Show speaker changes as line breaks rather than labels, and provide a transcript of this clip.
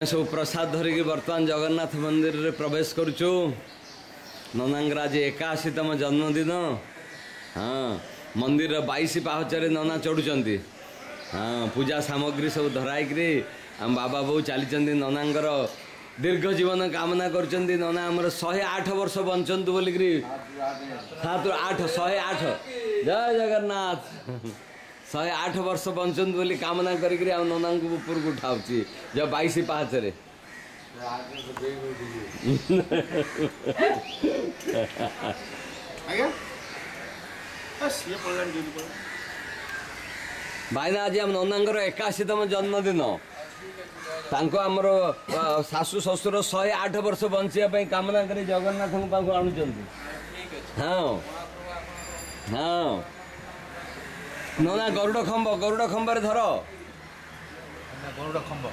सब प्रसाद धरिकी बर्तमान जगन्नाथ मंदिर रे प्रवेश करुचु। ननांगर आज 81तम जन्मदिन। हाँ मंदिर 22 पाहचरे नना चढ़ुचंती। हाँ पूजा सामग्री सब धराइकरी आम बाबा बो चली ननांगर दीर्घ जीवन कामना करचंती। नना आमर 108 वर्ष बंचंतु बोलिकी 108 जय जगन्नाथ 108 वर्ष बंचंतु बोली कामना करी नना को ऊपर को उठाऊची जब 22 पाहचरे। भाईना आज आम ननांगर 81तम जन्मदिन। आमर शाशु ससुर 108 वर्ष बंचिया कामना करी जगन्नाथ पाखु आणुचंती। हाँ हाँ नना गरुड़ खंब रे धर
गरुड़ खंब।